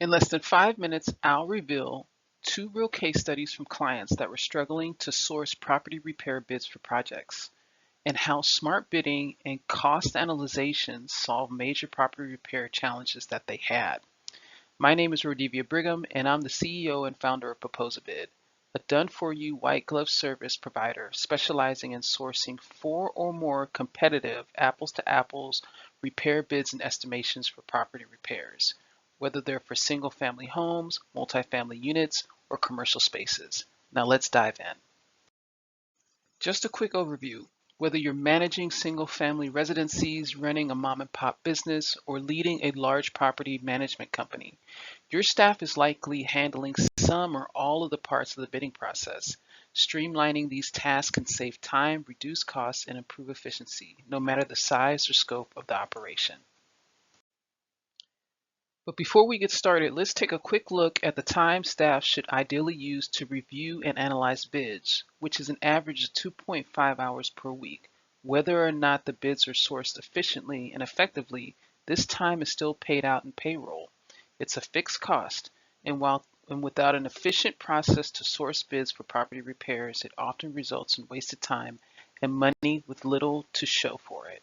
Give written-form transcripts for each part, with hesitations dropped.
In less than 5 minutes, I'll reveal two real case studies from clients that were struggling to source property repair bids for projects, and how smart bidding and cost analyzation solve major property repair challenges that they had. My name is Rodivia Brigham, and I'm the CEO and founder of Proposabid, a done-for-you white glove service provider specializing in sourcing 4 or more competitive apples-to-apples repair bids and estimations for property repairs, whether they're for single-family homes, multifamily units, or commercial spaces. Now let's dive in. Just a quick overview. Whether you're managing single-family residencies, running a mom-and-pop business, or leading a large property management company, your staff is likely handling some or all of the parts of the bidding process. Streamlining these tasks can save time, reduce costs, and improve efficiency, no matter the size or scope of the operation. But before we get started, let's take a quick look at the time staff should ideally use to review and analyze bids, which is an average of 2.5 hours per week. Whether or not the bids are sourced efficiently and effectively, this time is still paid out in payroll. It's a fixed cost, and without an efficient process to source bids for property repairs, it often results in wasted time and money with little to show for it.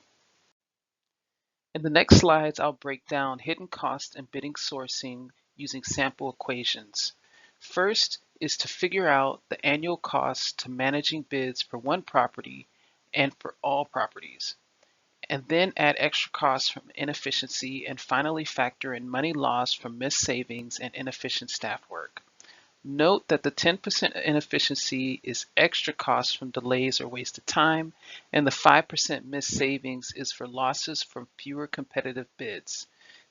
In the next slides, I'll break down hidden costs and bidding sourcing using sample equations. First is to figure out the annual cost to managing bids for one property and for all properties, and then add extra costs from inefficiency, and finally factor in money lost from missed savings and inefficient staff work. Note that the 10% inefficiency is extra costs from delays or wasted time, and the 5% missed savings is for losses from fewer competitive bids.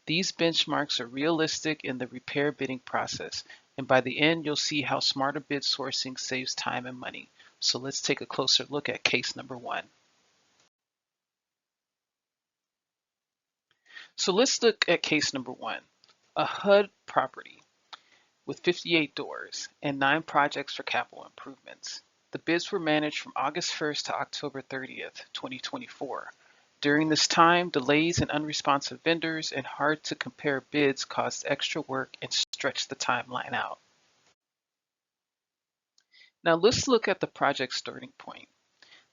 These benchmarks are realistic in the repair bidding process, and by the end, you'll see how smarter bid sourcing saves time and money. So let's take a closer look at case number 1. So let's look at case number 1, a HUD property with 58 doors and 9 projects for capital improvements. The bids were managed from August 1st to October 30th, 2024. During this time, delays and unresponsive vendors and hard to compare bids caused extra work and stretched the timeline out. Now let's look at the project starting point.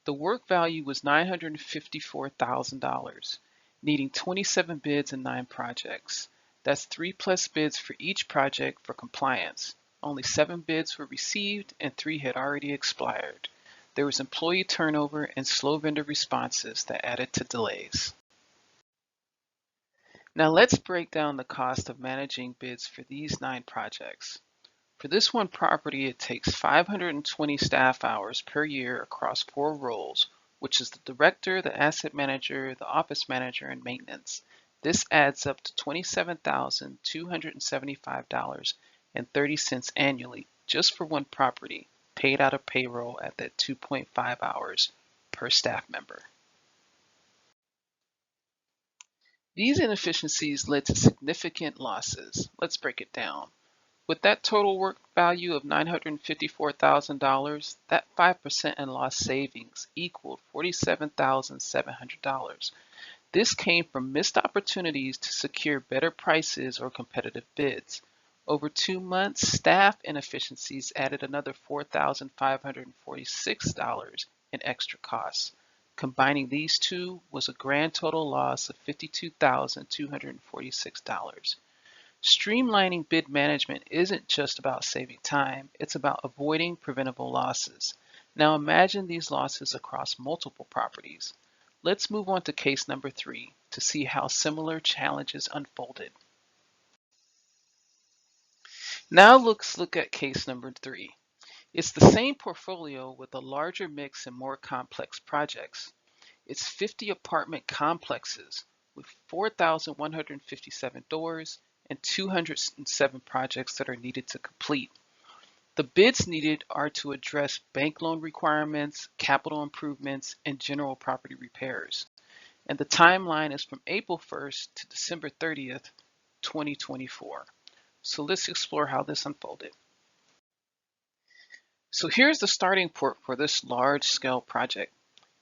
The work value was $954,000, needing 27 bids and 9 projects. That's 3 plus bids for each project for compliance. Only 7 bids were received and 3 had already expired. There was employee turnover and slow vendor responses that added to delays. Now let's break down the cost of managing bids for these 9 projects. For this one property, it takes 520 staff hours per year across 4 roles, which is the director, the asset manager, the office manager, and maintenance. This adds up to $27,275.30 annually just for one property, paid out of payroll at that 2.5 hours per staff member. These inefficiencies led to significant losses. Let's break it down. With that total work value of $954,000, that 5% in lost savings equaled $47,700. This came from missed opportunities to secure better prices or competitive bids. Over 2 months, staff inefficiencies added another $4,546 in extra costs. Combining these two was a grand total loss of $52,246. Streamlining bid management isn't just about saving time, it's about avoiding preventable losses. Now imagine these losses across multiple properties. Let's move on to case number 3 to see how similar challenges unfolded. Now let's look at case number 3. It's the same portfolio with a larger mix and more complex projects. It's 50 apartment complexes with 4,157 doors and 207 projects that are needed to complete. The bids needed are to address bank loan requirements, capital improvements, and general property repairs. And the timeline is from April 1st to December 30th, 2024. So let's explore how this unfolded. So here's the starting point for this large-scale project.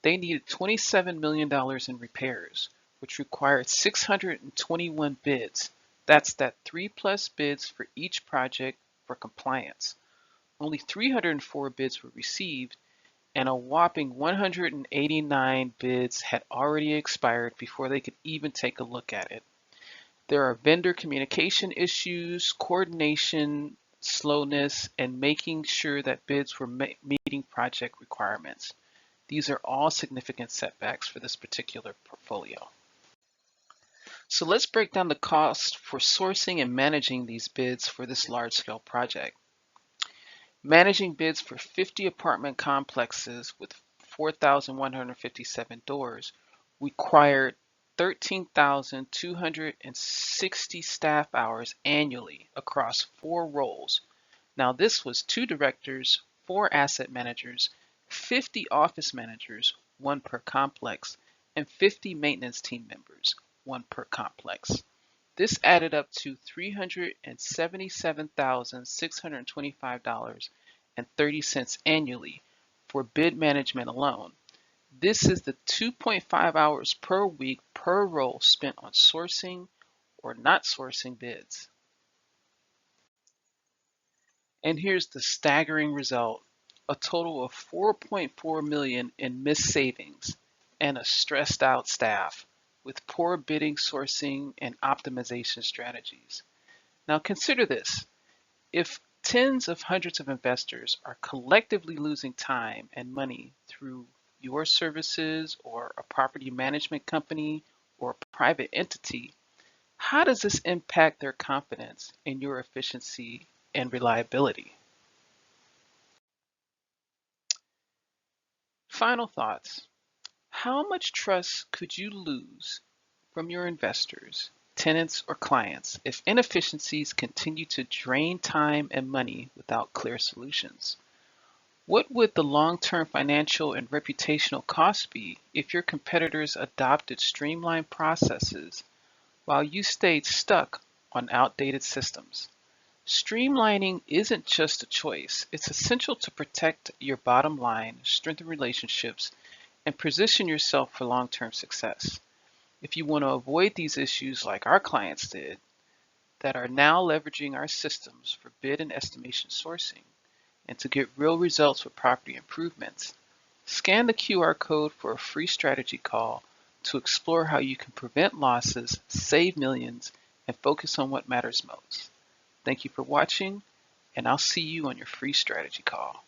They needed $27 million in repairs, which required 621 bids. That's that 3+ bids for each project for compliance. Only 304 bids were received, and a whopping 189 bids had already expired before they could even take a look at it. There are vendor communication issues, coordination, slowness, and making sure that bids were meeting project requirements. These are all significant setbacks for this particular portfolio. So let's break down the cost for sourcing and managing these bids for this large-scale project. Managing bids for 50 apartment complexes with 4,157 doors required 13,260 staff hours annually across 4 roles. Now, this was 2 directors, 4 asset managers, 50 office managers, 1 per complex, and 50 maintenance team members, 1 per complex. This added up to $377,625.30 annually for bid management alone. This is the 2.5 hours per week per role spent on sourcing or not sourcing bids. And here's the staggering result: a total of $4.4 million in missed savings and a stressed out staff with poor bidding, sourcing, and optimization strategies. Now consider this: if tens of hundreds of investors are collectively losing time and money through your services or a property management company or a private entity, how does this impact their confidence in your efficiency and reliability? Final thoughts. How much trust could you lose from your investors, tenants, or clients if inefficiencies continue to drain time and money without clear solutions? What would the long-term financial and reputational costs be if your competitors adopted streamlined processes while you stayed stuck on outdated systems? Streamlining isn't just a choice, it's essential to protect your bottom line, strengthen relationships, and position yourself for long-term success. If you want to avoid these issues like our clients did, that are now leveraging our systems for bid and estimation sourcing, and to get real results with property improvements, scan the QR code for a free strategy call to explore how you can prevent losses, save millions, and focus on what matters most. Thank you for watching, and I'll see you on your free strategy call.